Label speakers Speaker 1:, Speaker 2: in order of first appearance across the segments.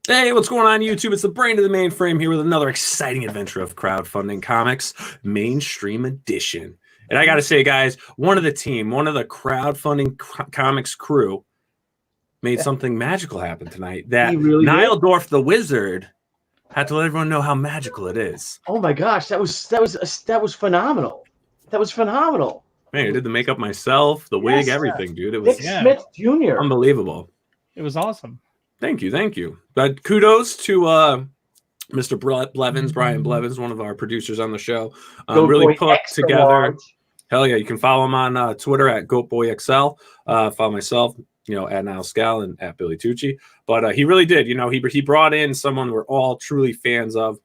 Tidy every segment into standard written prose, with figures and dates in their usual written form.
Speaker 1: Hey, what's going on YouTube? It's the brain of the mainframe here with another exciting adventure of Crowdfunding Comics Mainstream Edition. And I got to say, guys, one of the Crowdfunding Comics Crew made something magical happen tonight. That
Speaker 2: really
Speaker 1: Niledorf the Wizard had to let everyone know how magical it is.
Speaker 2: Oh my gosh, that was phenomenal. That was phenomenal.
Speaker 1: Man, I did the makeup myself, the wig, everything, dude. It was
Speaker 2: Dick Smith Jr.
Speaker 1: Unbelievable.
Speaker 3: It was awesome.
Speaker 1: Thank you. But kudos to Mr. Blevins, Brian Blevins, one of our producers on the show. Really put together. Large. Hell yeah! You can follow him on Twitter at GoatBoyXL. Follow myself, at Nalscal and at Billy Tucci. But he really did. He brought in someone we're all truly fans of,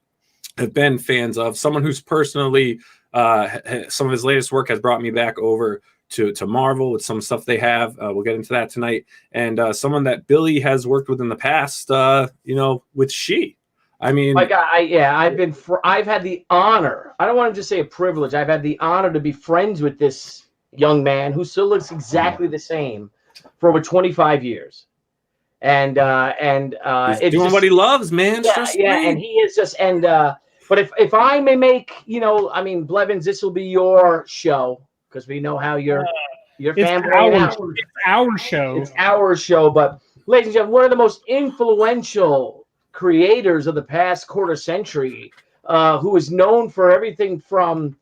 Speaker 1: have been fans of. Someone who's personally some of his latest work has brought me back over to Marvel with some stuff they have. We'll get into that tonight. And someone that Billy has worked with in the past, with She. I mean,
Speaker 2: like I've had the honor. I don't want to just say a privilege. I've had the honor to be friends with this young man who still looks exactly the same for over 25 years. And
Speaker 1: he's doing what he loves, man.
Speaker 2: And he is just but if I may make, Blevins, this will be your show. Because we know how your family.
Speaker 3: It's our show.
Speaker 2: It's our show. But, ladies and gentlemen, one of the most influential creators of the past quarter century, who is known for everything from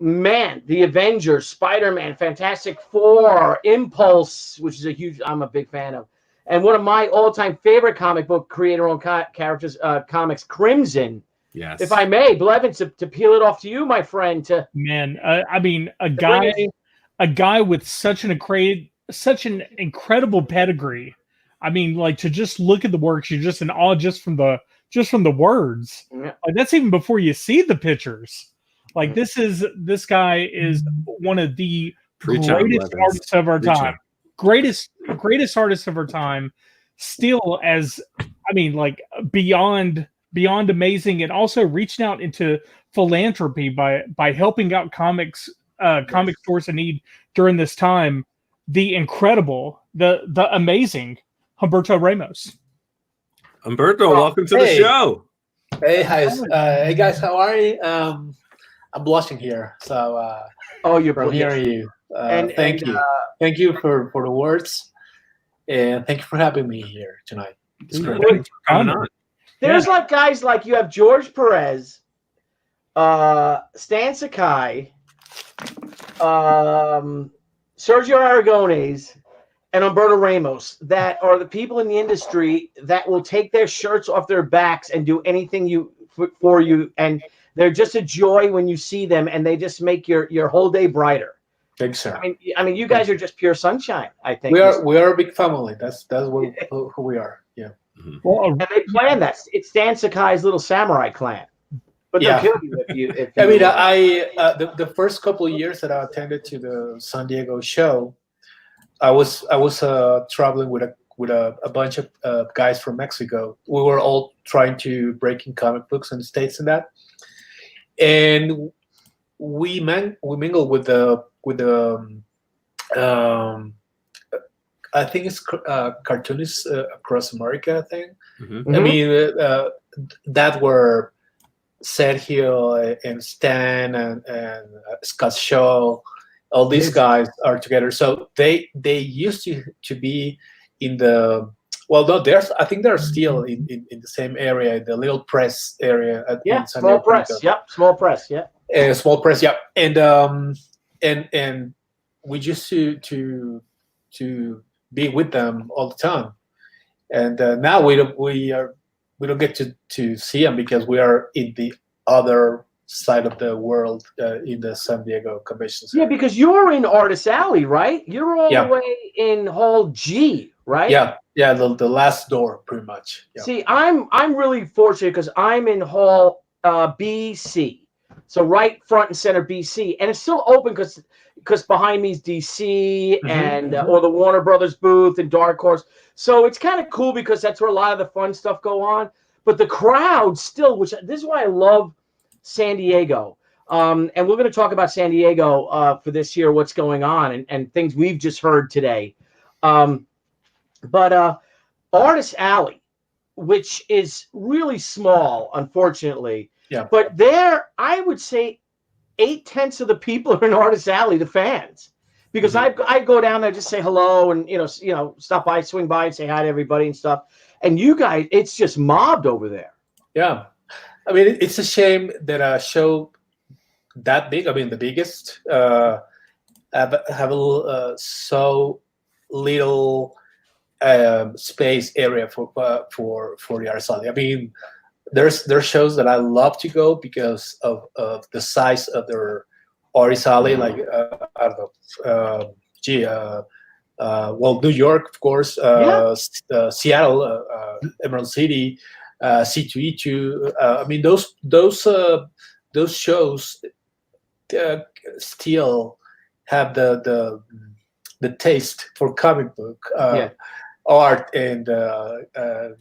Speaker 2: the Avengers, Spider-Man, Fantastic Four, Impulse, which is I'm a big fan of, and one of my all-time favorite comic book creator-owned characters, comics, Crimson.
Speaker 1: Yes.
Speaker 2: If I may, Blevins, to peel it off to you, my friend.
Speaker 3: A guy with such an incredible pedigree. I mean, like, to just look at the works, you're just in awe just from the words.
Speaker 2: Yeah.
Speaker 3: Like, that's even before you see the pictures. Like, this guy is one of the greatest artists of our time. Greatest artists of our time. Still beyond amazing, and also reaching out into philanthropy by helping out comic stores in need during this time. The incredible, the amazing Humberto Ramos.
Speaker 1: Humberto, welcome to the show.
Speaker 4: Hey guys, how are you? I'm blushing here. So
Speaker 2: you're
Speaker 4: hearing you. Thank you for the words, and thank you for having me here tonight.
Speaker 1: It's great.
Speaker 2: There's guys like you have George Perez, Stan Sakai, Sergio Aragones, and Humberto Ramos that are the people in the industry that will take their shirts off their backs and do anything for you, and they're just a joy when you see them, and they just make your whole day brighter.
Speaker 4: Thanks, sir.
Speaker 2: I mean, you guys are just pure sunshine. I think
Speaker 4: we are a big family. That's who we are. Yeah.
Speaker 1: Mm-hmm.
Speaker 3: Well,
Speaker 2: and they plan that. It's Stan Sakai's little samurai clan. But they'll kill you if you
Speaker 4: the first couple of years that I attended to the San Diego show, I was traveling with a bunch of guys from Mexico. We were all trying to break in comic books in the States and that, and we mingled with the I think it's cartoonists across America. I think.
Speaker 1: Mm-hmm.
Speaker 4: I mean, that were Seth Hill and Stan and Scott Shaw. All these guys are together. So they used to be in the I think they're still in the same area, the little press area at
Speaker 2: small press. Yep, small press. Yeah,
Speaker 4: small press. Yeah, and we used to be with them all the time, and now we don't get to see them because we are in the other side of the world in the San Diego Convention Center.
Speaker 2: Yeah, because you're in Artist Alley, right? You're all the way in Hall G, right?
Speaker 4: Yeah, the last door, pretty much. Yeah.
Speaker 2: See, I'm really fortunate because I'm in Hall BC, so right front and center BC, and it's still open because behind me is DC and or the Warner Brothers booth and Dark Horse. So it's kind of cool because that's where a lot of the fun stuff go on. But the crowd still, this is why I love San Diego. And we're going to talk about San Diego for this year, what's going on and things we've just heard today. But Artist Alley which is really small, unfortunately.
Speaker 4: Yeah.
Speaker 2: But there, I would say 8/10 of the people are in Artist Alley, the fans, because I go down there, just say hello, and stop by, swing by, and say hi to everybody and stuff. And you guys, it's just mobbed over there.
Speaker 4: Yeah, I mean, it's a shame that a show that big, I mean, the biggest, have so little space area for the Artist Alley. I mean, there's shows that I love to go because of the size of their Artist Alley. Like I don't know, well, New York, of course, Seattle, Emerald City, C2E2. I mean, those shows still have the taste for comic book art and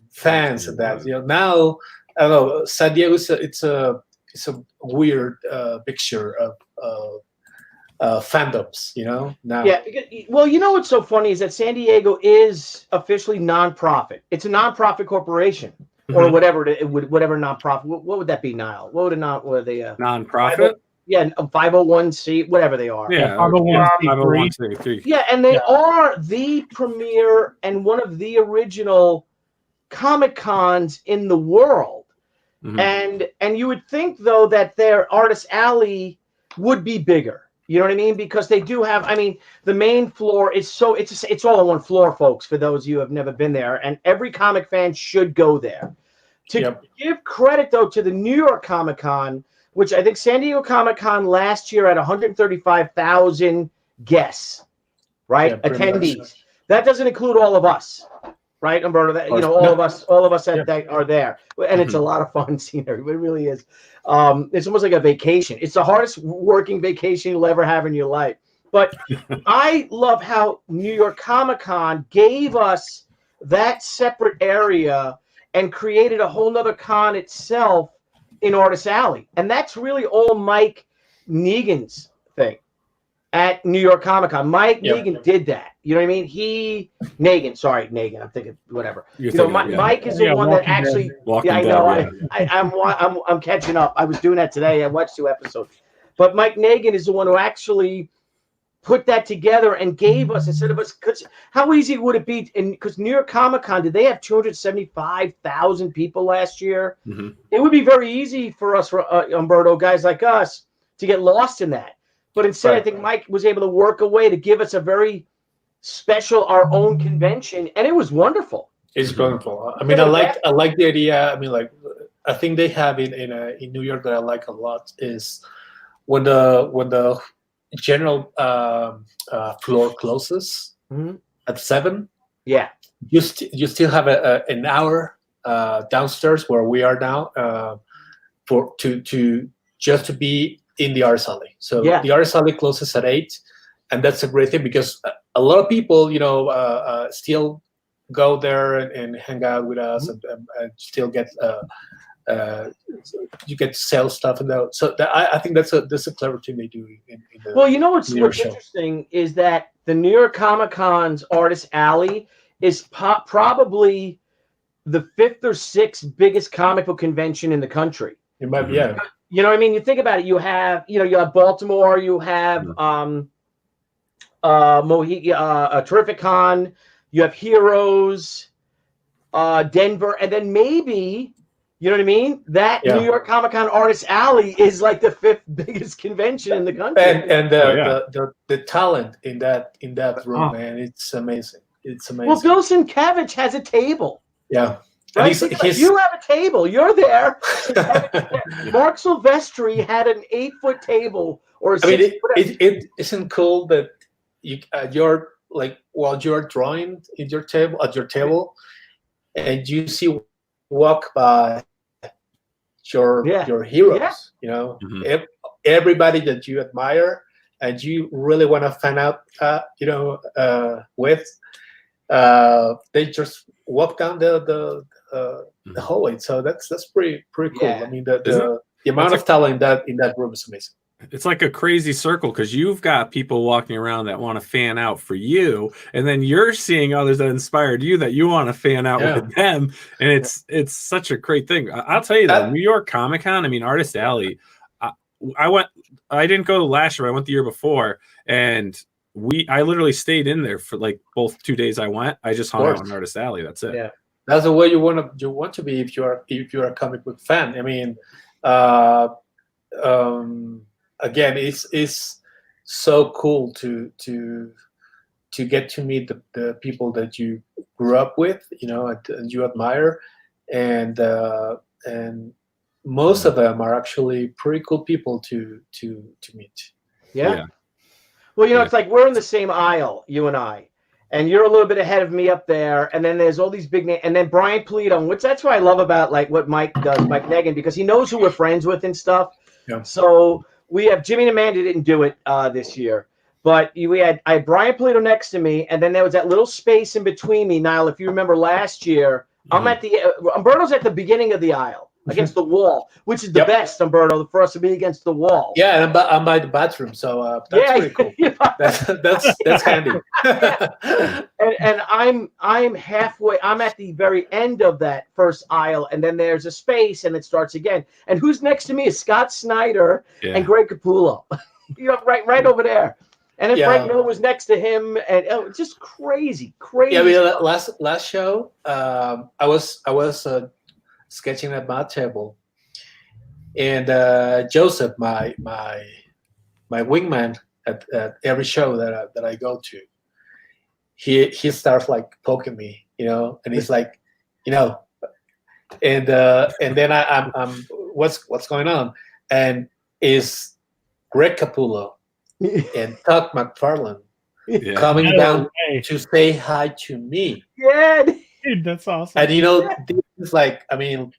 Speaker 4: fans of that. Now I don't know. San Diego it's a weird mixture of fandoms. Now.
Speaker 2: Yeah. Well, what's so funny is that San Diego is officially nonprofit. It's a nonprofit corporation. Or whatever nonprofit. What would that be, Niall? What are they?
Speaker 1: Nonprofit.
Speaker 2: Yeah, 501c, whatever they are.
Speaker 1: Yeah,
Speaker 3: 501c3.
Speaker 2: Yeah, and they are the premier and one of the original Comic Cons in the world. And you would think though that their Artist Alley would be bigger. You know what I mean? Because they do have. I mean, the main floor is it's all on one floor, folks. For those of you who have never been there, and every comic fan should go there. To give credit though to the New York Comic Con, which I think San Diego Comic Con last year had 135,000 guests, right? Attendees. Much. That doesn't include all of us, right, Humberto? That, all of us that are there, and it's a lot of fun scenery. It really is. It's almost like a vacation. It's the hardest working vacation you'll ever have in your life. But I love how New York Comic Con gave us that separate area and created a whole nother con itself in Artist Alley. And that's really all Mike Negan's thing at New York Comic Con. Mike Negan did that. You know what I mean? Negan. I'm thinking whatever. Mike is the one that actually. I know. I'm catching up. I was doing that today. I watched 2 episodes. But Mike Negan is the one who actually put that together and gave us, instead of us, because how easy would it be? Because New York Comic Con, did they have 275,000 people last year? It would be very easy for us, Humberto, guys like us, to get lost in that. But instead, I think Mike was able to work a way to give us a very special, our own convention, and it was wonderful.
Speaker 4: It's wonderful. I mean, I like the idea. I mean, like, I think they have in New York that I like a lot is when the general floor closes at 7.
Speaker 2: Yeah,
Speaker 4: you still have an hour downstairs where we are now to be in the Artist Alley. So the Artist Alley closes at 8, and that's a great thing because a lot of people, still go there and hang out with us and still get you get to sell stuff and that. So I think that's a clever thing they do.
Speaker 2: Well, what's interesting is that the New York Comic Con's Artist Alley is probably the 5th or 6th biggest comic book convention in the country.
Speaker 4: It might be, yeah.
Speaker 2: You know what I mean? You think about it. You have Baltimore. You have a Terrific Con. You have Heroes, Denver, and then maybe. You know what I mean? That New York Comic Con Artist Alley is like the 5th biggest convention in the country.
Speaker 4: And the talent in that room, man, it's amazing. It's amazing.
Speaker 2: Well, Bill Sienkiewicz has a table.
Speaker 4: Yeah.
Speaker 2: Right? You have a table. You're there. Mark Silvestri had an 8-foot table or a 6-foot.
Speaker 4: It isn't cool that you're like while you're drawing at your table, and you see walk by your heroes, everybody that you admire and you really want to fan out, with, they just walk down the hallway. So that's pretty cool. I mean, the amount of talent in that room is amazing.
Speaker 1: It's like a crazy circle because you've got people walking around that want to fan out for you, and then you're seeing others that inspired you that you want to fan out with them, and it's such a great thing. I'll tell you though, New York Comic Con, I mean, Artist Alley, I didn't go last year, I went the year before, and I literally stayed in there for like both 2 days I went. I just hung out on Artist Alley. That's it.
Speaker 2: Yeah.
Speaker 4: That's the way you want to be if you're a comic book fan. I mean, again, it's so cool to get to meet the people that you grew up with, and you admire, and most of them are actually pretty cool people to meet.
Speaker 2: Yeah. Well, it's like we're in the same aisle, you and I, and you're a little bit ahead of me up there, and then there's all these big names, and then Brian Polito, which that's what I love about like what Mike does, Mike Negan, because he knows who we're friends with and stuff.
Speaker 4: Yeah.
Speaker 2: So we have Jimmy and Amanda didn't do it this year, but I had Brian Polito next to me, and then there was that little space in between me. Niall, if you remember last year, I'm at the Humberto's at the beginning of the aisle against the wall, which is the best, Humberto, for us to be against the wall.
Speaker 4: Yeah, and I'm by the bathroom, so that's pretty cool. That's handy.
Speaker 2: and I'm halfway. I'm at the very end of that first aisle, and then there's a space, and it starts again. And who's next to me is Scott Snyder and Greg Capullo. Right over there. And then Frank Miller was next to him, and it's just crazy.
Speaker 4: Yeah, I mean, last show, I was sketching at my table, and Joseph, my wingman at every show that I go to, he starts like poking me, and he's like, and then I'm what's going on, and is Greg Capullo and Tuck McFarlane coming down to say hi to me.
Speaker 2: Yeah,
Speaker 3: dude, that's awesome.
Speaker 4: And this is like, I mean,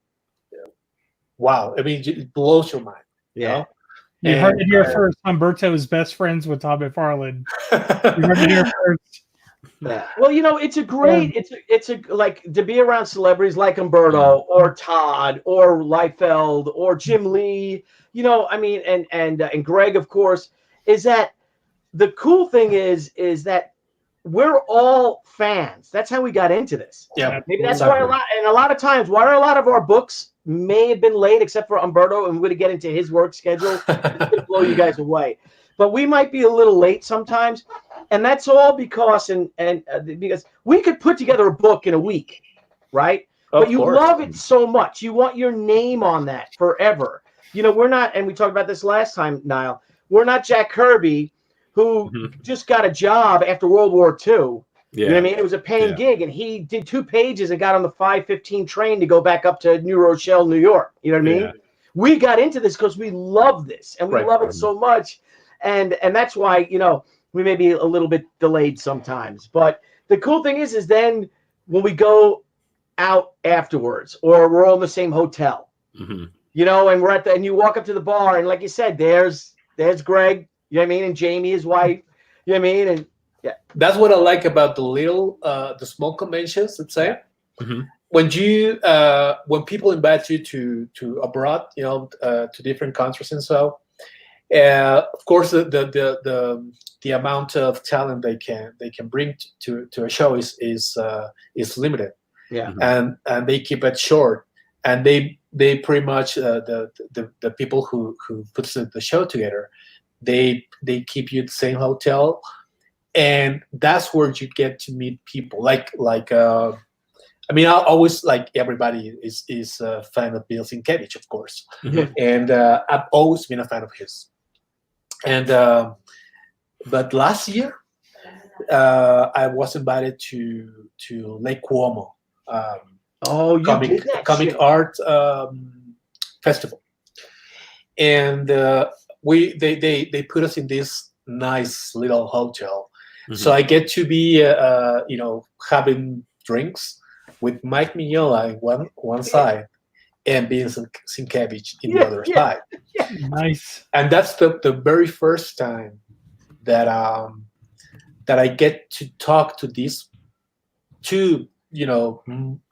Speaker 4: wow. I mean, it blows your mind.
Speaker 2: Yeah.
Speaker 3: You heard it here first. Humberto is best friends with Todd McFarlane. You heard it here first.
Speaker 2: Yeah. Well, it's a great. It's a like to be around celebrities like Humberto or Todd or Liefeld or Jim Lee. I mean, and Greg, of course. Is that the cool thing is that we're all fans. That's how we got into this.
Speaker 4: Yeah.
Speaker 2: Maybe that's why a lot of times, why a lot of our books may have been late, except for Humberto, and we're going to get into his work schedule. It's going to blow you guys away. But we might be a little late sometimes. And that's all because, because we could put together a book in a week, right? But you love it so much. You want your name on that forever. We're not, and we talked about this last time, Niall, we're not Jack Kirby, who just got a job after World War II. Yeah. You know what I mean? It was a paying gig, and he did 2 pages and got on the 5:15 train to go back up to New Rochelle, New York. You know what I mean? We got into this because we love this, and we love it so much. And that's why, we may be a little bit delayed sometimes. But the cool thing is then when we go out afterwards, or we're all in the same hotel, and we're and you walk up to the bar, and like you said, there's Greg, you know what I mean, and Jamie, his wife, you know what I mean, and
Speaker 4: that's what I like about the small conventions. Let's say when people invite you to abroad, to different countries and so. Of course, the amount of talent they can bring to a show is limited.
Speaker 2: Yeah,
Speaker 4: and they keep it short, and they pretty much the people who puts the show together, they keep you at the same hotel, and that's where you get to meet people. I mean, I always, like everybody is a fan of Bill Sienkiewicz, of course, and I've always been a fan of his. And but last year, I was invited to Lake Como, comic art festival, and they put us in this nice little hotel, so I get to be having drinks with Mike Mignola on one side and Bill Sienkiewicz in the other side.
Speaker 3: Nice.
Speaker 4: And that's the very first time that I get to talk to these two,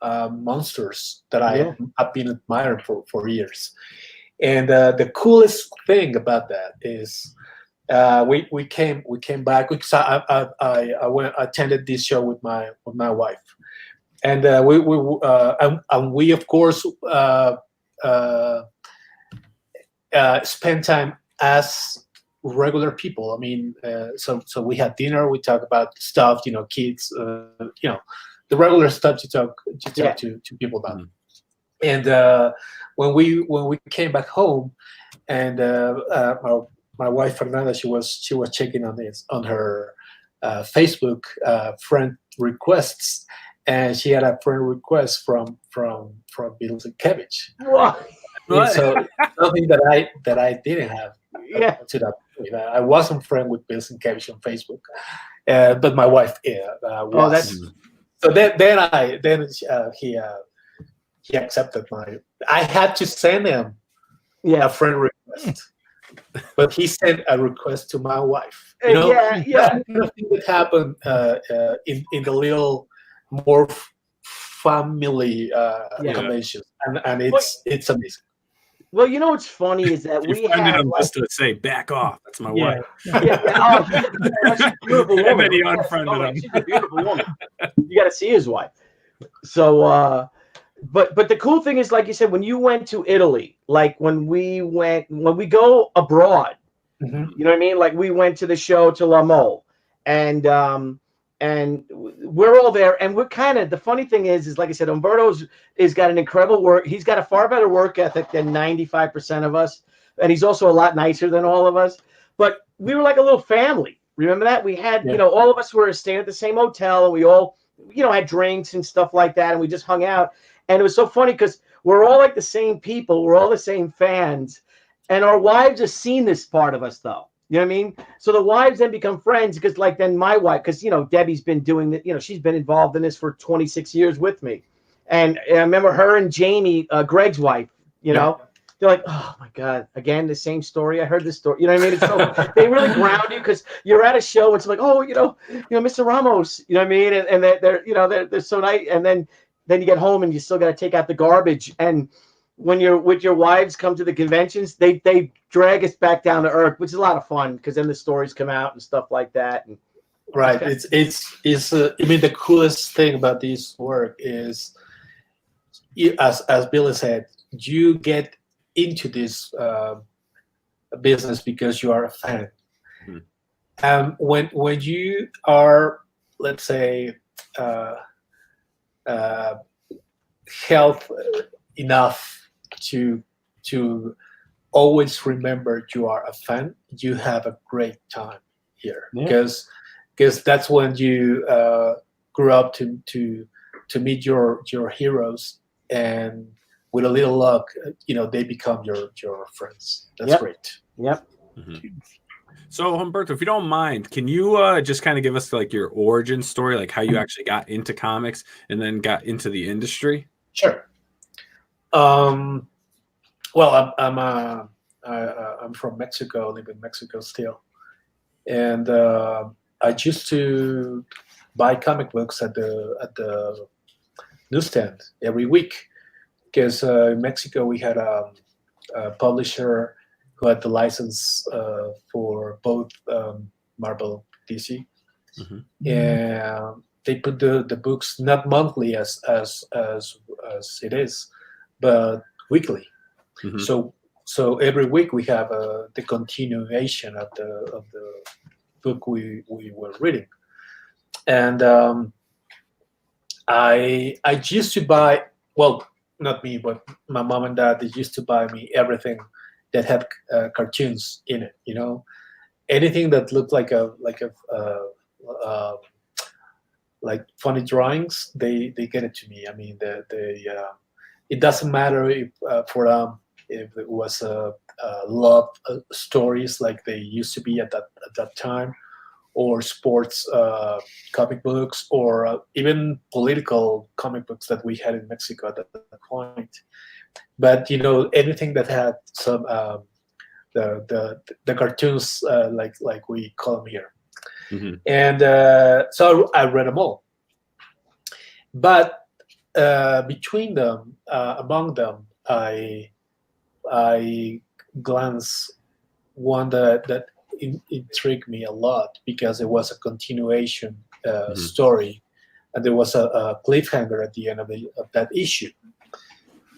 Speaker 4: monsters that I've been admiring for years. And the coolest thing about that is we came back because I went attended this show with my wife, and we of course spend time as regular people. I mean, so we had dinner. We talk about stuff, kids, the regular stuff you talk to people about.
Speaker 1: Mm-hmm.
Speaker 4: And when we came back home, and my wife Fernanda, she was checking on her Facebook friend requests, and she had a friend request from Bill Sienkiewicz.
Speaker 2: What?
Speaker 4: So something that I didn't have to that point. I wasn't friend with Bill Sienkiewicz on Facebook, but my wife was.
Speaker 2: Oh, that's
Speaker 4: so then he accepted my. I had to send him a friend request, but he sent a request to my wife. That kind of thing that happened in the little more family conventions, and it's amazing.
Speaker 2: Well, what's funny is that
Speaker 1: you
Speaker 2: we
Speaker 1: friended
Speaker 2: had
Speaker 1: him just to say back off. That's my wife.
Speaker 2: she's a beautiful woman.
Speaker 1: And then he unfriended him.
Speaker 2: She's a beautiful woman. You got to see his wife. So, but the cool thing is, like you said, when you went to Italy, like when we go abroad,
Speaker 4: Mm-hmm.
Speaker 2: you know what I mean? Like we went to the show to La Mole, and we're all there, and we're kind of, the funny thing is like I said, Humberto's has got an incredible work. He's got a far better work ethic than 95% of us, and he's also a lot nicer than all of us. But we were like a little family. Remember that? We had, all of us were staying at the same hotel, and we all, had drinks and stuff like that, and we just hung out. And it was so funny because we're all like the same people. We're all the same fans. And our wives have seen this part of us, though. You know what I mean? So the wives then become friends because, like, then my wife, because, Debbie's been doing it, she's been involved in this for 26 years with me. And I remember her and Jamie, Greg's wife, they're like, oh, my God, again, the same story. I heard this story. You know what I mean? It's so, they really ground you because you're at a show. It's like, oh, Mr. Ramos, you know what I mean? And they're so nice. And then you get home and you still got to take out the garbage. And when you're with your wives come to the conventions, they drag us back down to earth, which is a lot of fun because then the stories come out and stuff like that. And
Speaker 4: right, it's I mean, the coolest thing about this work is, as Billy said, you get into this business because you are a fan. When you are, let's say, health enough to always remember you are a fan, you have a great time here because that's when you grew up to meet your heroes, and with a little luck, they become your friends. That's great.
Speaker 2: Yep.
Speaker 1: Mm-hmm. So Humberto, if you don't mind, can you just kind of give us like your origin story, like how you actually got into comics and then got into the industry?
Speaker 4: Sure. Well, I'm from Mexico. I live in Mexico still, and I used to buy comic books at the newsstand every week because in Mexico we had a publisher who had the license for both Marvel, DC, and they put the books not monthly as it is, but weekly. So every week we have the continuation of the book we were reading, and I used to buy, well, not me, but my mom and dad, they used to buy me everything that had cartoons in it. Anything that looked like like funny drawings, they get it to me. I mean, it doesn't matter if for them if it was love stories like they used to be at that time, or sports comic books, or even political comic books that we had in Mexico at that point. But anything that had some the cartoons like we call them here, and so I read them all. But between them, among them, I glance one that intrigued me a lot because it was a continuation story, and there was a cliffhanger at the end of that issue,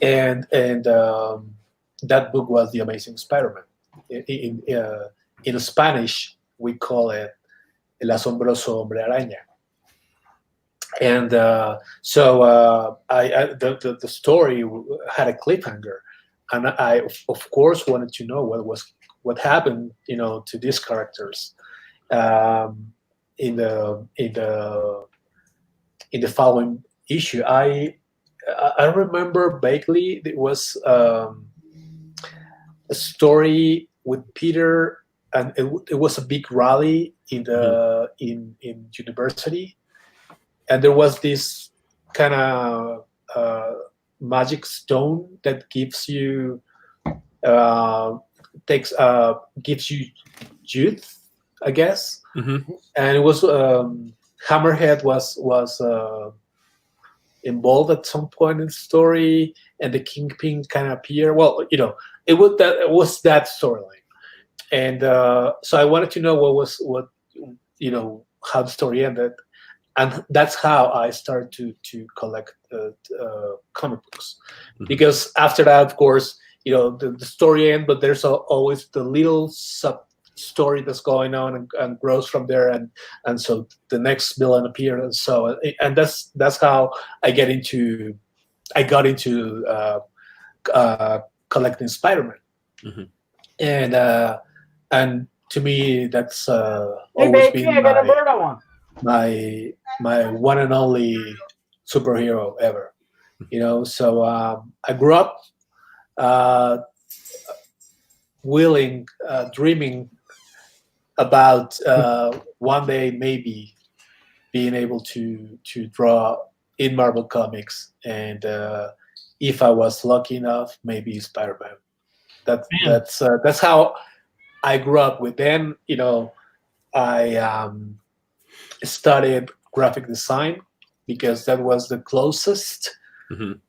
Speaker 4: and that book was The Amazing Spider-Man. In Spanish, we call it El Asombroso Hombre Araña. And so the story had a cliffhanger, and I of course wanted to know what happened, to these characters in the following issue. I remember vaguely it was a story with Peter, and it was a big rally in the in university. And there was this kind of magic stone that gives you gives you youth, I guess. And it was Hammerhead was involved at some point in the story, and the Kingpin kind of appeared. Well, it was that storyline, and so I wanted to know how the story ended. And that's how I started to collect comic books, because after that, of course, the story ends, but there's always the little sub story that's going on and grows from there, and so the next villain appears, and so that's how I got into collecting Spider-Man, and to me that's always been my one and only superhero ever, So I grew up dreaming about one day maybe being able to draw in Marvel Comics, and if I was lucky enough, maybe Spider-Man. That's how I grew up with. Then I studied graphic design because that was the closest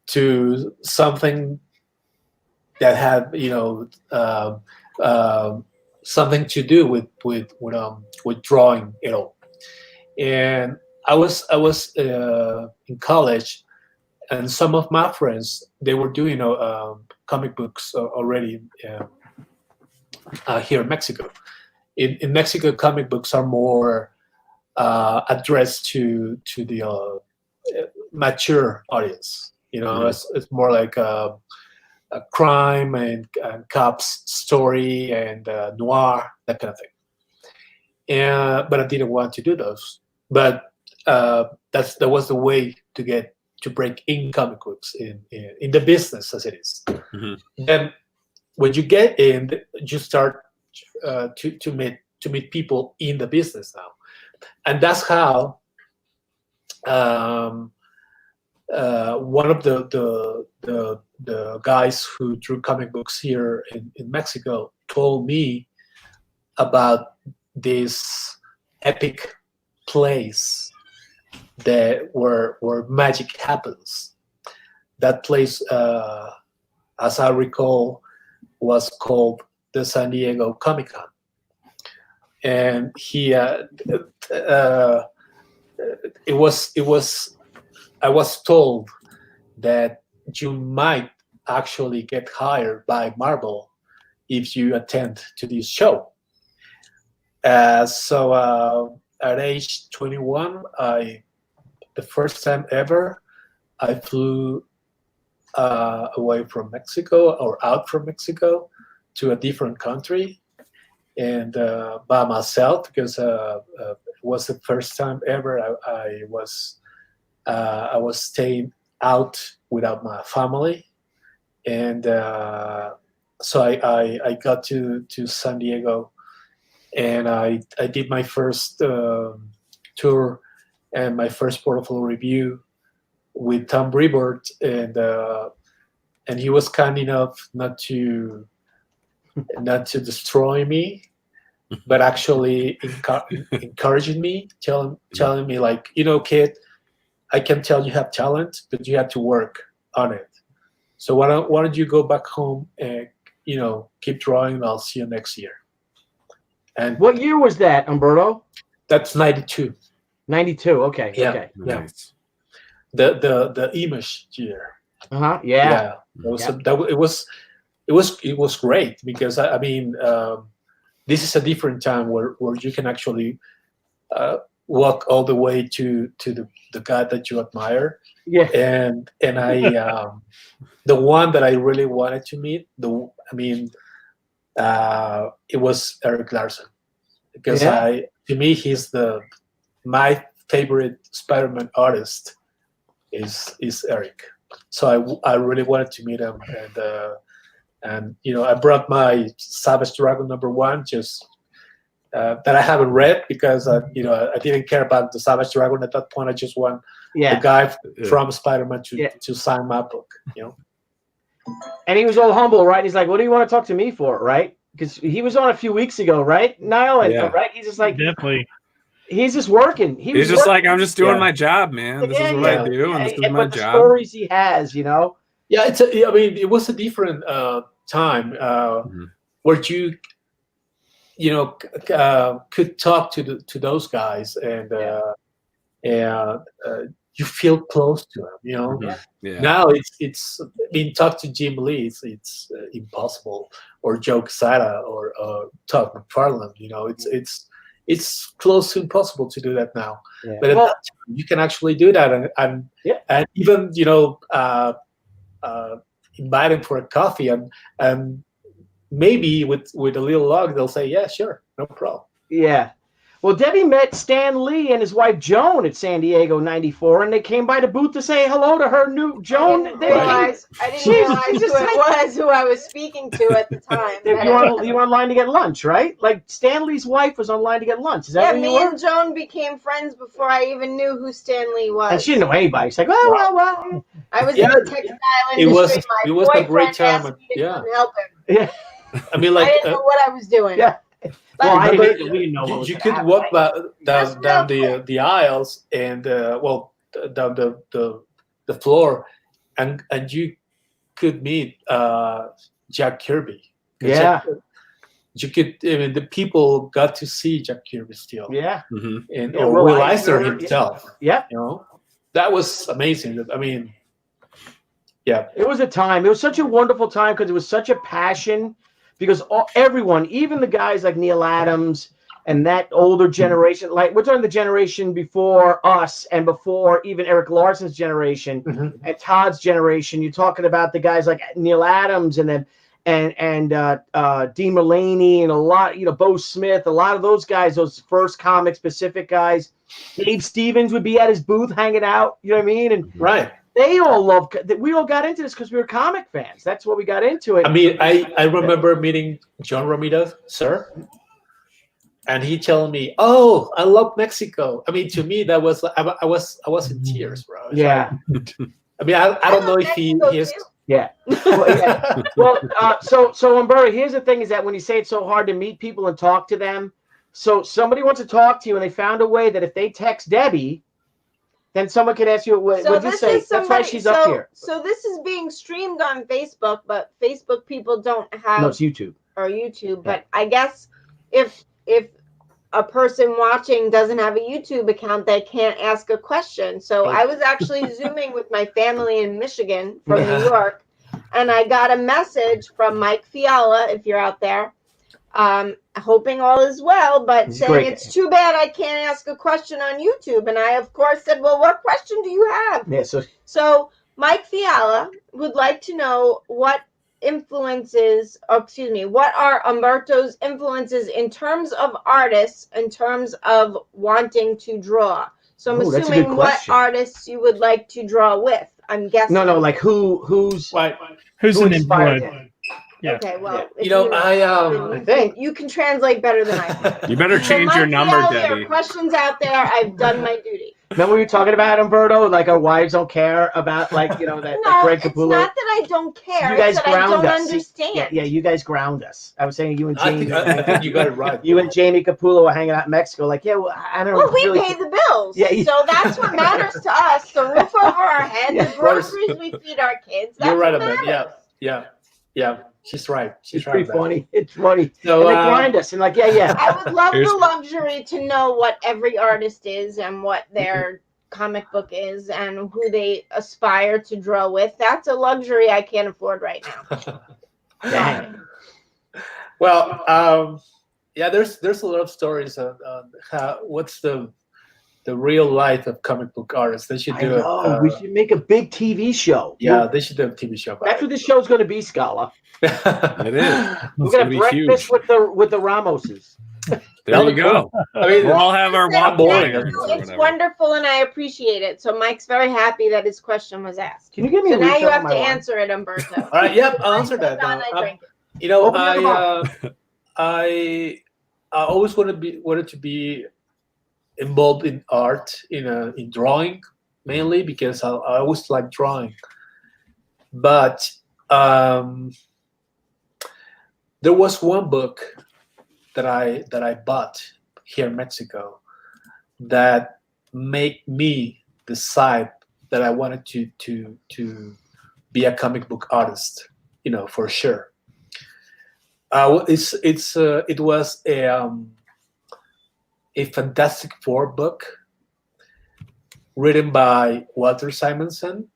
Speaker 4: to something that had something to do with drawing, And I was in college, and some of my friends, they were doing comic books already here in Mexico. In Mexico, comic books are more addressed to the mature audience. It's more like a crime and cops story and noir, that kind of thing. But I didn't want to do those. But that was the way to break in comic books in the business as it is. Then when you get in, you start to meet people in the business now. And that's how one of the guys who drew comic books here in Mexico told me about this epic place where magic happens. That place, as I recall, was called the San Diego Comic-Con. And I was told that you might actually get hired by Marvel if you attend to this show. So at age 21, the first time ever, I flew away from Mexico, or out from Mexico, to a different country, and by myself, because it was the first time ever I was staying out without my family, and so I got to San Diego, and I did my first tour and my first portfolio review with Tom Brevoort, and he was kind enough not to destroy me, but actually encouraging me, telling me, like, kid, I can tell you have talent, but you have to work on it. So why don't you go back home keep drawing. I'll see you next year. And
Speaker 2: what year was that, Humberto?
Speaker 4: That's 92.
Speaker 2: 92. Okay.
Speaker 4: Yeah.
Speaker 2: Okay.
Speaker 1: Nice.
Speaker 4: The image year.
Speaker 2: Uh-huh. Yeah.
Speaker 4: It was great because I mean this is a different time where you can actually walk all the way to the guy that you admire.
Speaker 2: Yeah.
Speaker 4: And I the one that I really wanted to meet, it was Eric Larson, because to me he's my favorite Spider-Man artist is Eric. So I really wanted to meet him, and I brought my Savage Dragon #1 just that I haven't read because I didn't care about the Savage Dragon at that point. I just want the guy from Spider-Man to sign my book,
Speaker 2: And he was all humble, right? He's like, "What do you want to talk to me for?" Right? Because he was on a few weeks ago, right, Niall? Right? He's just like,
Speaker 3: definitely.
Speaker 2: He's just working.
Speaker 1: He's just like, I'm just doing my job, man. This is what I do, and this is my job.
Speaker 2: The stories he has,
Speaker 4: Yeah, it was a different time where you could talk to those guys, and you feel close to them. Now it's talk to Jim Lee, it's impossible, or Joe Quesada, or Todd McFarlane. It's close to impossible to do that now. But at that time, you can actually do that, and even invite them for a coffee, and maybe with a little log, they'll say, "Yeah, sure, no problem."
Speaker 2: Yeah. Well, Debbie met Stan Lee and his wife Joan at San Diego '94, and they came by the booth to say hello to her new Joan.
Speaker 5: I didn't realize who I was speaking to at the time.
Speaker 2: You were online to get lunch, right? Like Stan Lee's wife was online to get lunch. Is that
Speaker 5: me and Joan became friends before I even knew who Stan Lee was.
Speaker 2: And she didn't know anybody. She's like, well.
Speaker 5: I was in the textile industry.
Speaker 4: It was a great time.
Speaker 5: Help him.
Speaker 2: Yeah.
Speaker 4: I mean,
Speaker 5: I didn't know what I was doing.
Speaker 2: Yeah.
Speaker 5: Well,
Speaker 2: we didn't know what was
Speaker 4: you could walk down the aisles and down the floor, and you could meet Jack Kirby.
Speaker 2: Yeah.
Speaker 4: You could. I mean, the people got to see Jack Kirby still.
Speaker 2: Yeah.
Speaker 4: And Will Eisner himself.
Speaker 2: Yeah.
Speaker 4: That was amazing. I mean, yeah.
Speaker 2: It was a time. It was such a wonderful time because it was such a passion. Because everyone, even the guys like Neil Adams and that older generation, like we're talking the generation before us and before even Eric Larson's generation and Todd's generation. You're talking about the guys like Neil Adams and then Dean Mulaney and a lot, Bo Smith, a lot of those guys, those first comic specific guys. Dave Stevens would be at his booth hanging out. You know what I mean? And
Speaker 4: right.
Speaker 2: They all love. We all got into this because we were comic fans. That's what we got into it.
Speaker 4: I mean, I remember meeting John Romita, sir, and he telling me, "Oh, I love Mexico." I mean, to me, that was I was in tears, bro.
Speaker 2: Yeah.
Speaker 4: I mean, I don't know if he is.
Speaker 2: Yeah. Well, so Humberto, here's the thing: is that when you say it's so hard to meet people and talk to them, so somebody wants to talk to you, and they found a way that if they text Debbie. Then someone can ask you, what did you say? That's why she's up here.
Speaker 5: So this is being streamed on Facebook, but Facebook people don't have...
Speaker 2: No, it's YouTube.
Speaker 5: Or YouTube. But I guess if a person watching doesn't have a YouTube account, they can't ask a question. So I was actually Zooming with my family in Michigan from New York, and I got a message from Mike Fiala, if you're out there, hoping all is well, but saying it's too bad I can't ask a question on YouTube. And I, of course, said, well, what question do you have?
Speaker 2: Yeah,
Speaker 5: so Mike Fiala would like to know what are Humberto's influences in terms of artists, in terms of wanting to draw. So I'm assuming what artists you would like to draw with. I'm guessing.
Speaker 2: No, like who's
Speaker 3: an influence?
Speaker 5: Yeah. Okay, well,
Speaker 2: I think
Speaker 5: you can translate better than I can.
Speaker 1: You better change your number, Debbie.
Speaker 5: There are questions out there. I've done my duty.
Speaker 2: Remember we were talking about Humberto? Like our wives don't care about, that Greg Capullo.
Speaker 5: It's not that I don't care.
Speaker 2: You guys
Speaker 5: it's that
Speaker 2: ground
Speaker 5: I don't
Speaker 2: us.
Speaker 5: understand.
Speaker 2: Yeah, you guys ground us. I was saying you and Jamie.
Speaker 4: I think you got it right.
Speaker 2: You and Jamie Capullo were hanging out in Mexico. Like, I don't know.
Speaker 5: Well, we pay the bills. Yeah, so that's what matters to us. The roof over our head, the groceries we feed our kids. That's
Speaker 4: You're right
Speaker 5: about
Speaker 4: it. Yeah. She's right.
Speaker 2: It's pretty funny. It's funny.
Speaker 4: So,
Speaker 2: and they grind us and like, yeah.
Speaker 5: I would love the luxury to know what every artist is and what their comic book is and who they aspire to draw with. That's a luxury I can't afford right now.
Speaker 2: Dang.
Speaker 4: Well, yeah, there's a lot of stories on what's the real life of comic book artists. They should do it.
Speaker 2: We should make a big TV show.
Speaker 4: Yeah, they should do a TV show.
Speaker 2: That's what this show's going to be, Scala.
Speaker 1: It is.
Speaker 2: We're going to breakfast with the Ramoses.
Speaker 1: There you go.
Speaker 4: I mean,
Speaker 1: we'll all have our
Speaker 5: Thank
Speaker 1: boring.
Speaker 5: you. It's wonderful, and I appreciate it. So Mike's very happy that his question was asked.
Speaker 2: Can you give me
Speaker 5: so
Speaker 2: a
Speaker 5: now you
Speaker 2: refill
Speaker 5: have
Speaker 2: on
Speaker 5: to
Speaker 2: my wine?
Speaker 5: answer it, Humberto.
Speaker 4: All right. Yep. I'll answer that. You know, I always wanted to be involved in art, in drawing, mainly because I always like drawing. But there was one book that I bought here in Mexico that made me decide that I wanted to be a comic book artist, for sure. It was a Fantastic Four book written by Walter Simonson.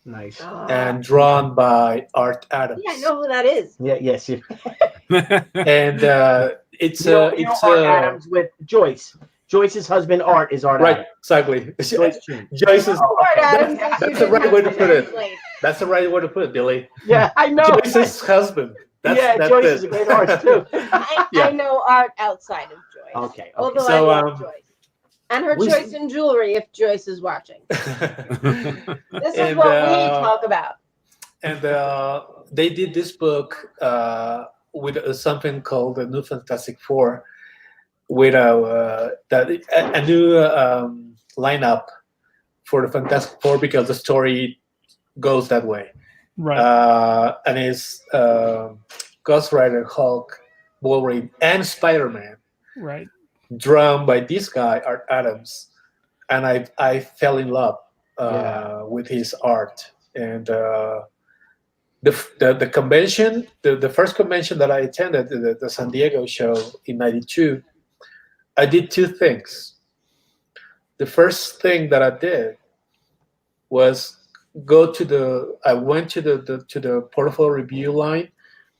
Speaker 2: Nice.
Speaker 4: And drawn by Art Adams.
Speaker 5: Yeah, I know who that is.
Speaker 2: Yeah, yes.
Speaker 4: And it's
Speaker 2: Art Adams with Joyce. Joyce's husband, Art, is Art Adams.
Speaker 4: Exactly. Joyce's.
Speaker 5: Art Adams.
Speaker 4: That's the right way to put it. That's the right way to put it, Billy.
Speaker 2: Yeah, I know.
Speaker 4: Joyce's husband. That's
Speaker 2: Joyce is a great artist too.
Speaker 5: I know Art outside of Joyce.
Speaker 2: Okay.
Speaker 5: Although I love Joyce. And her choice in jewelry, if Joyce is watching. This is what we talk about. And
Speaker 4: they did this book with something called the New Fantastic Four, with a new lineup for the Fantastic Four, because the story goes that way.
Speaker 3: Right.
Speaker 4: And it's Ghost Rider, Hulk, Wolverine, and Spider-Man.
Speaker 3: Right.
Speaker 4: Drawn by this guy, Art Adams, and I fell in love with his art. And the convention, the first convention that I attended, the San Diego show in '92, I did two things. The first thing that I did was I went to the portfolio review line,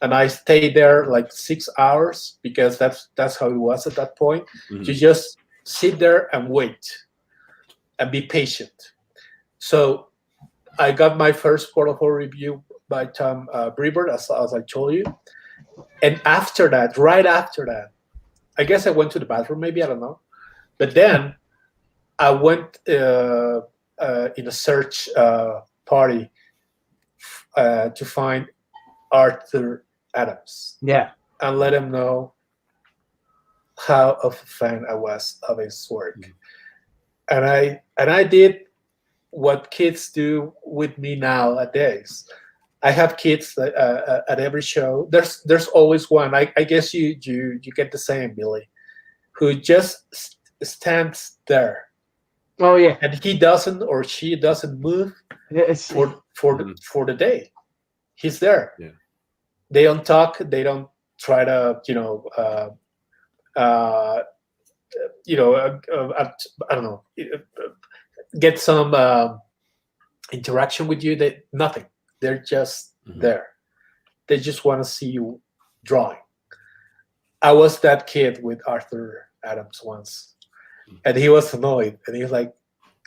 Speaker 4: and I stayed there like 6 hours, because that's how it was at that point. Mm-hmm. You just sit there and wait and be patient. So I got my first portfolio review by Tom Brevoort, as I told you. And after that, right after that, I guess I went to the bathroom, maybe, I don't know. But then I went in a search party to find Arthur Adams.
Speaker 2: Yeah.
Speaker 4: And let him know how of a fan I was of his work. Mm-hmm. And I did what kids do with me nowadays. I have kids at every show. There's always one. I guess you get the same, Billy, who just stands there.
Speaker 2: Oh yeah.
Speaker 4: And he doesn't, or she doesn't move for the day. He's there. Yeah. They don't talk. They don't try to, I don't know, get some interaction with you. Nothing. They're just there. They just want to see you drawing. I was that kid with Arthur Adams once, and he was annoyed, and he's like,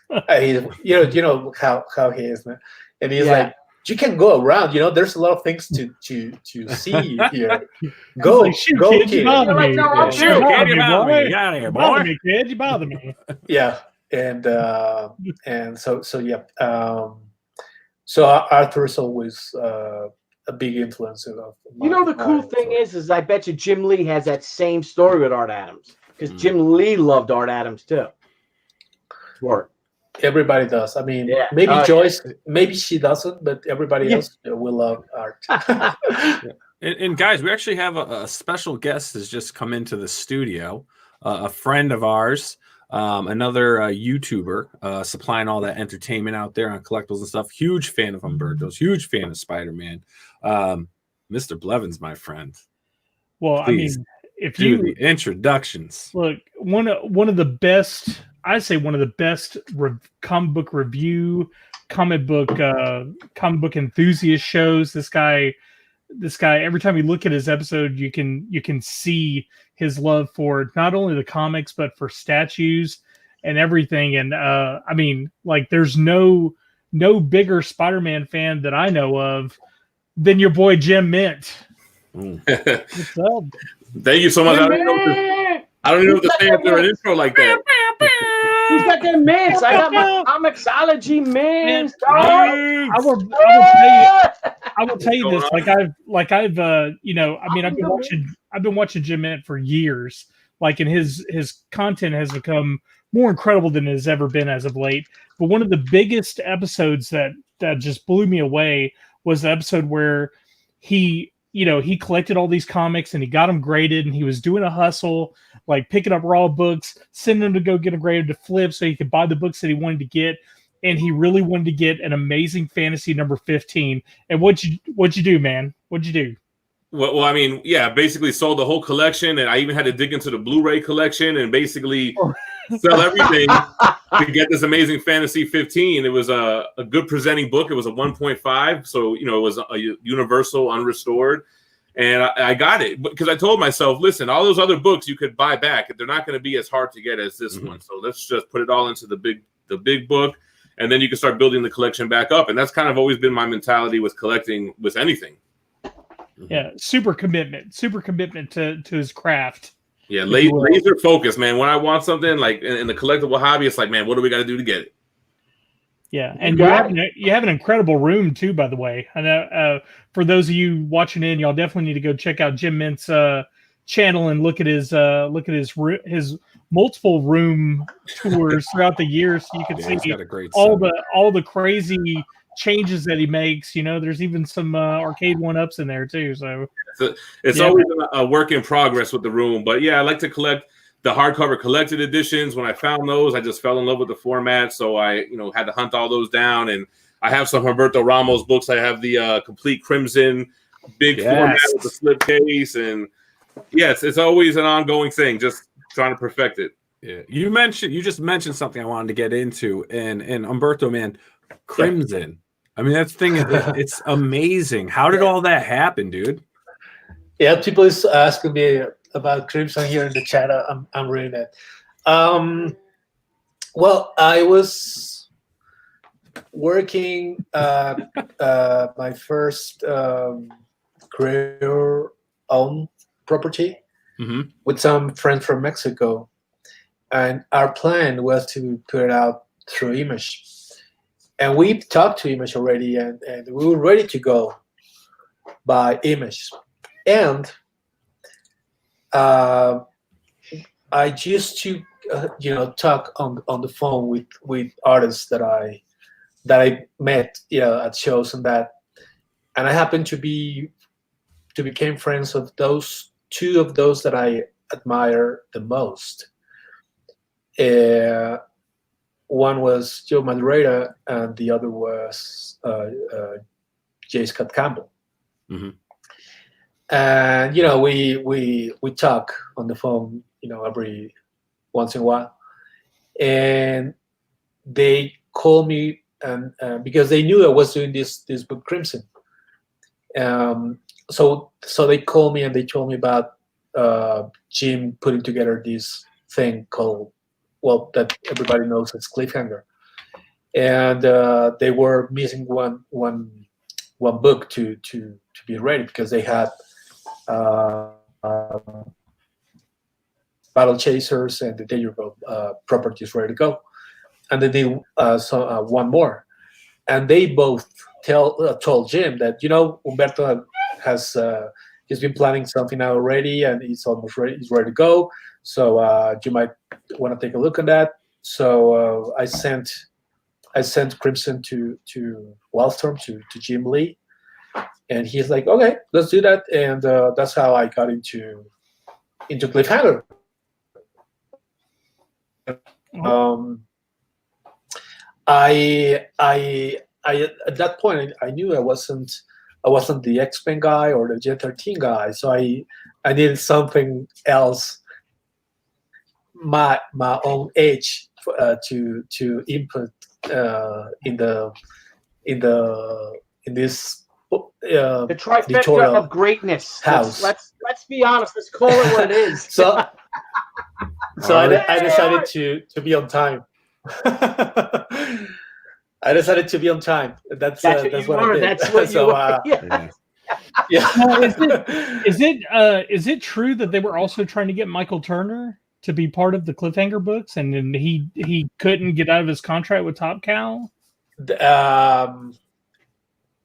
Speaker 4: you know how he is, man. And he's like, you can go around, there's a lot of things to see here. Go,
Speaker 3: like, shoot,
Speaker 4: go,
Speaker 3: kid.
Speaker 4: kid.
Speaker 3: You bother me.
Speaker 1: Shoot, kid, you bother me. Get out of here, boy.
Speaker 3: Bother me, kid. You bother me.
Speaker 4: Yeah, and so yeah. So Arthur's always a big influence of mine.
Speaker 2: The cool thing is I bet you Jim Lee has that same story with Art Adams, because Jim Lee loved Art Adams too. Work.
Speaker 4: Everybody does. I mean, maybe Joyce, maybe she doesn't, but everybody else will love art.
Speaker 1: And guys, we actually have a special guest has just come into the studio, a friend of ours, another YouTuber, supplying all that entertainment out there on collectibles and stuff. Huge fan of Humberto's, huge fan of Spider-Man. Mr. Blevins, my friend.
Speaker 3: Well,
Speaker 1: Please,
Speaker 3: I mean, if
Speaker 1: do
Speaker 3: you
Speaker 1: the introductions.
Speaker 3: look, one of the best, I say one of the best comic book review, comic book enthusiast shows. This guy, every time you look at his episode, you can see his love for not only the comics but for statues and everything. And I mean, like, there's no bigger Spider-Man fan that I know of than your boy Jim Mint. What's up?
Speaker 1: Thank you so much. I don't even know if the say after an intro like that.
Speaker 2: Who's got them mints? I got my Comixology mints.
Speaker 3: I will tell you this. Like I've you know, I mean, I've been watching Jim Mint for years. Like, and his content has become more incredible than it has ever been as of late. But one of the biggest episodes that just blew me away was the episode where he collected all these comics and he got them graded, and he was doing a hustle, like picking up raw books, sending them to go get them graded to flip so he could buy the books that he wanted to get. And he really wanted to get an Amazing Fantasy number 15. And what'd you do, man? What'd you do?
Speaker 1: Well, I mean, yeah, basically sold the whole collection, and I even had to dig into the Blu-ray collection and basically sell everything to get this Amazing Fantasy 15. It was a good presenting book. It was a 1.5, so it was a universal unrestored, and I got it because I told myself, listen, all those other books you could buy back. They're not going to be as hard to get as this one, so let's just put it all into the big book, and then you can start building the collection back up. And that's kind of always been my mentality with collecting with anything.
Speaker 3: Yeah, super commitment to his craft.
Speaker 1: Yeah, laser focus, man. When I want something, like in the collectible hobby, it's like, man, what do we got to do to get it?
Speaker 3: Yeah, and you have an incredible room too, by the way. I know for those of you watching in, y'all definitely need to go check out Jim Mint's channel and look at his multiple room tours throughout the years, so you can see all the crazy changes that he makes. There's even some arcade one-ups in there too, so
Speaker 1: it's always a work in progress with the room. But yeah, I like to collect the hardcover collected editions. When I found those, I just fell in love with the format, so I had to hunt all those down. And I have some Humberto Ramos books. I have the complete Crimson big format with the slipcase, and yes, it's always an ongoing thing, just trying to perfect it. Yeah, you just mentioned something I wanted to get into, and Humberto, man, Crimson. I mean, that thing, it's amazing. How did all that happen, dude?
Speaker 4: Yeah, people is asking me about Crimson here in the chat. I'm reading it. Well, I was working my first career-owned property with some friends from Mexico, and our plan was to put it out through Image. And we talked to Image already, and we were ready to go by Image. And I used to, talk on the phone with artists that I met, at shows and that. And I happened to become friends of two of those that I admire the most. One was Joe Madureira, and the other was J. Scott Campbell. And we talk on the phone, every once in a while, and they call me, and because they knew I was doing this book Crimson, so they called me and they told me about Jim putting together this thing called, that everybody knows as Cliffhanger, and they were missing one book to be ready because they had Battle Chasers and the Danger Boat properties ready to go, and then they one more, and they both told Jim that Humberto has he's been planning something out already and he's almost ready. He's ready to go. So you might want to take a look at that. So I sent Crimson to Wildstorm to Jim Lee, and he's like, okay, let's do that. And that's how I got into Cliffhanger. I at that point I knew I wasn't wasn't the X-Men guy or the Gen 13 guy, so I needed something else, my own age to input in this
Speaker 2: The trifecta
Speaker 4: editorial
Speaker 2: of greatness.
Speaker 4: house.
Speaker 2: Let's be honest. Let's call it what it is.
Speaker 4: So I decided to be on time. I decided to be on time. That's what I did.
Speaker 2: That's what
Speaker 4: so,
Speaker 2: you were.
Speaker 4: yeah.
Speaker 3: Is it true that they were also trying to get Michael Turner to be part of the Cliffhanger books, and then he couldn't get out of his contract with Top Cow?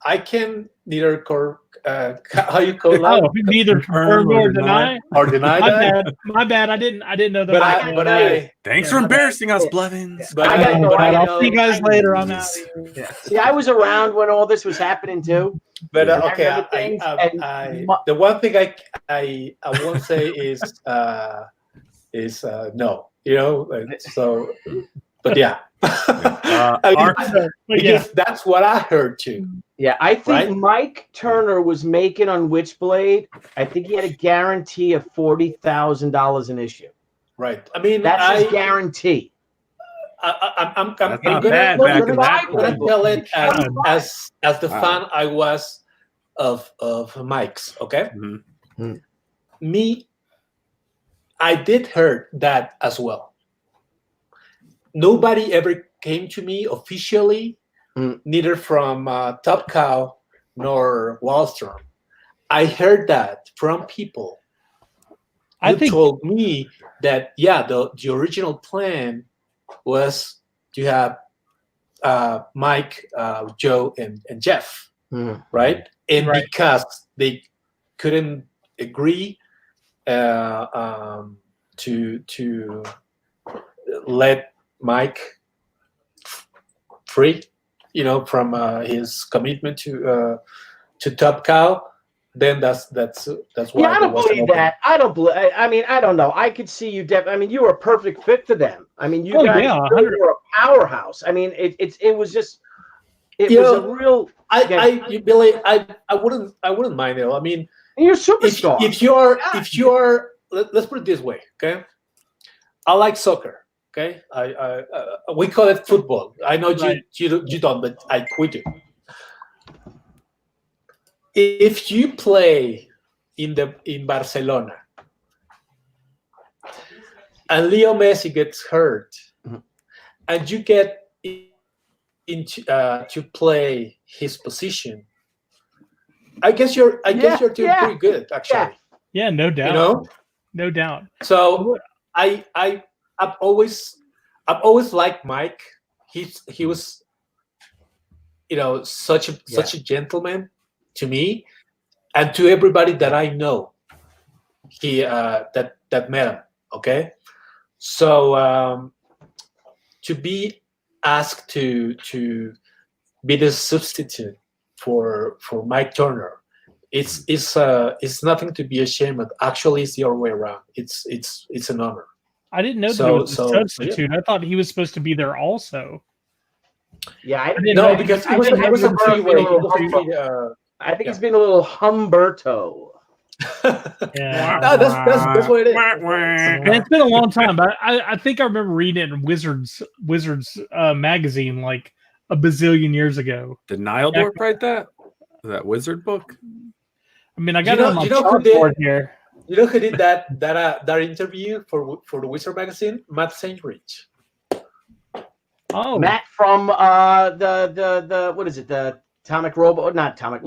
Speaker 3: I
Speaker 4: can neither how you call that?
Speaker 3: Neither confirm nor deny.
Speaker 4: Or deny that.
Speaker 3: My bad. I didn't know that.
Speaker 4: But
Speaker 1: thanks for embarrassing us, Blevins.
Speaker 4: But
Speaker 3: I'll see you guys later on that.
Speaker 2: Yeah. See, I was around when all this was happening too.
Speaker 4: But okay, the one thing I won't say is no. So, but yeah. That's what I heard too.
Speaker 2: Yeah, I think Mike Turner was making on Witchblade. I think he had a guarantee of $40,000 an issue.
Speaker 4: Right. I mean,
Speaker 2: that's his guarantee.
Speaker 4: I'm
Speaker 1: gonna
Speaker 4: tell it as the fan I was of Mike's. Okay.
Speaker 1: Mm-hmm.
Speaker 4: Me, I did heard that as well. Nobody ever came to me officially, neither from Top Cow nor Wallstrom. I heard that from people who told me that, the original plan was to have Mike, Joe, and Jeff, right? And because they couldn't agree to let Mike free, from his commitment to Top Cow, then that's why.
Speaker 2: Yeah, I don't believe that. I don't know. I could see you. You were a perfect fit for them. You guys were a powerhouse. It was just. It was a real.
Speaker 4: Billy, I wouldn't mind it.
Speaker 2: You're a superstar.
Speaker 4: If you're, let's put it this way, okay? I like soccer. Okay, we call it football. I know you don't, but we do. If you play in Barcelona and Leo Messi gets hurt, and you get into to play his position, I guess you're doing pretty good, actually.
Speaker 3: Yeah, no doubt. No doubt.
Speaker 4: So I've always liked Mike. He was, such a gentleman to me and to everybody that I know. He that met him. Okay, so to be asked to be the substitute for Mike Turner, it's nothing to be ashamed of. Actually, it's the other way around. It's an honor.
Speaker 3: I didn't know that he was a substitute. I thought he was supposed to be there also.
Speaker 2: Yeah, I
Speaker 4: didn't know because he was on freeway.
Speaker 2: I think he's been a little Humberto.
Speaker 3: Yeah,
Speaker 4: no, that's what it is.
Speaker 3: It's been a long time, but I think I remember reading it in Wizards magazine like a bazillion years ago.
Speaker 1: Did Niledorf write that Wizard book?
Speaker 3: I got it on my chalkboard here.
Speaker 4: You know who did that interview for the Wizard magazine? Matt St. Rich.
Speaker 2: Oh, Matt from the what is it? The Atomic Robot? Not Atomic.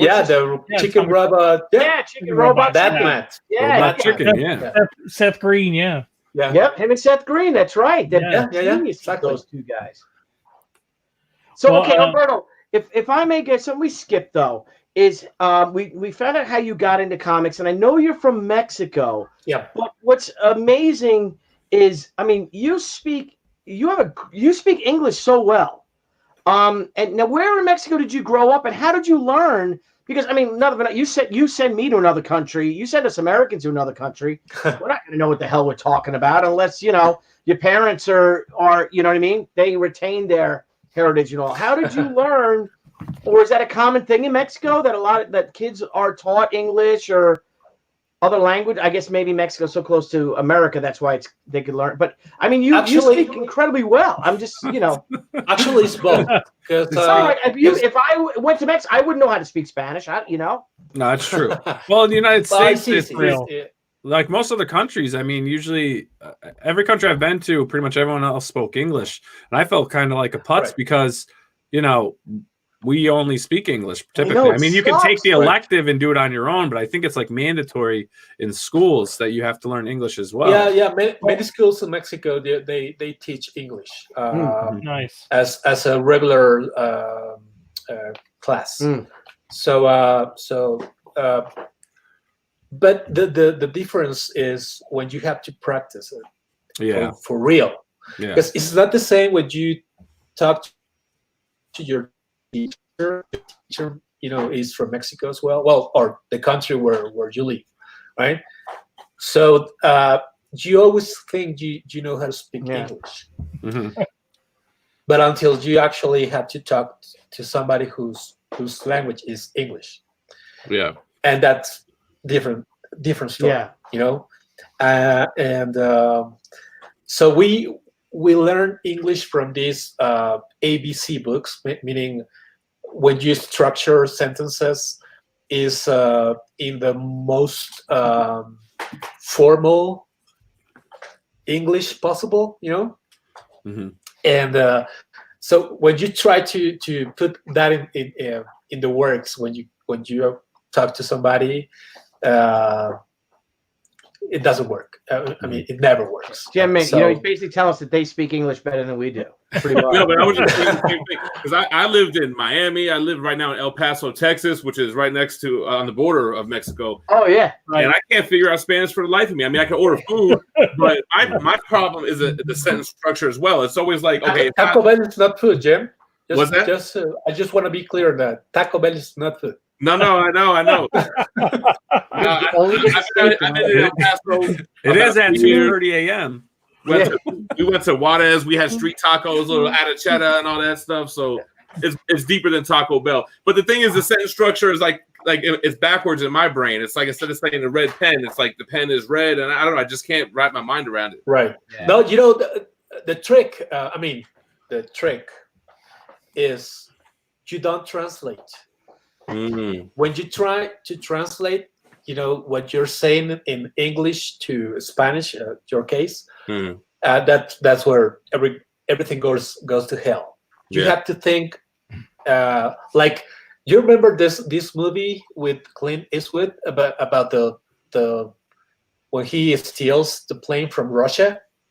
Speaker 4: Chicken Robot.
Speaker 2: Yeah, Chicken Robot.
Speaker 4: That Matt.
Speaker 2: Yeah,
Speaker 1: Chicken. Yeah.
Speaker 3: Seth Green. Yeah.
Speaker 4: Yeah.
Speaker 2: Yep. Him and Seth Green. That's right.
Speaker 4: Exactly.
Speaker 2: Those two guys. So okay, Humberto, if I may get something we skipped though. Is we found out how you got into comics, and I know you're from Mexico.
Speaker 4: Yeah.
Speaker 2: But what's amazing is, you speak English so well. And now, where in Mexico did you grow up, and how did you learn? Because you send me to another country. You send us Americans to another country. We're not going to know what the hell we're talking about unless your parents are you know what I mean. They retain their heritage and all. How did you learn Or is that a common thing in Mexico that kids are taught English or other language? I guess maybe Mexico's so close to America, that's why they could learn. But I mean, you speak incredibly well. I'm just,
Speaker 4: Actually, it's both.
Speaker 2: If I went to Mexico, I wouldn't know how to speak Spanish.
Speaker 1: No, that's true. Well, in the United States, like most other countries, I mean, usually every country I've been to, pretty much everyone else spoke English, and I felt kind of like a putz because we only speak English typically. I mean, you can take the elective and do it on your own, but I think it's like mandatory in schools that you have to learn English as well.
Speaker 4: Yeah. Many schools in Mexico they teach English
Speaker 3: nice
Speaker 4: as a regular class. But the difference is when you have to practice it. For real. Because it's not the same when you talk to your teacher, is from Mexico as well, or the country where you live, right? So you always think you know how to speak English, but until you actually have to talk to somebody whose language is English, and that's different story, so we learn English from these ABC books, meaning when you structure sentences is in the most formal English possible, and so when you try to put that in the works, when you talk to somebody, it doesn't work. I mean, it never works.
Speaker 2: Jim, you basically tell us that they speak English better than we do. Pretty much.
Speaker 6: No, but I was just saying the same thing because I lived in Miami. I live right now in El Paso, Texas, which is right next to on the border of Mexico.
Speaker 2: Oh yeah,
Speaker 6: right. And I can't figure out Spanish for the life of me. I mean, I can order food, but my problem is the sentence structure as well. It's always like, okay,
Speaker 4: Taco Bell is not food, Jim.
Speaker 6: What's that?
Speaker 4: I just want to be clear on that Taco Bell is not food.
Speaker 6: No, I know.
Speaker 1: It is at 2:30 a.m.
Speaker 6: We went to Juarez. We had street tacos, little arrachera, and all that stuff. So it's deeper than Taco Bell. But the thing is, the sentence structure is like it's backwards in my brain. It's like instead of saying the red pen, it's like the pen is red, and I don't know. I just can't wrap my mind around it.
Speaker 4: Right. Yeah. No, the trick. The trick is you don't translate. When you try to translate, what you're saying in English to Spanish, your case, that's where everything goes to hell. You have to think, like you remember this movie with Clint Eastwood about the when he steals the plane from Russia.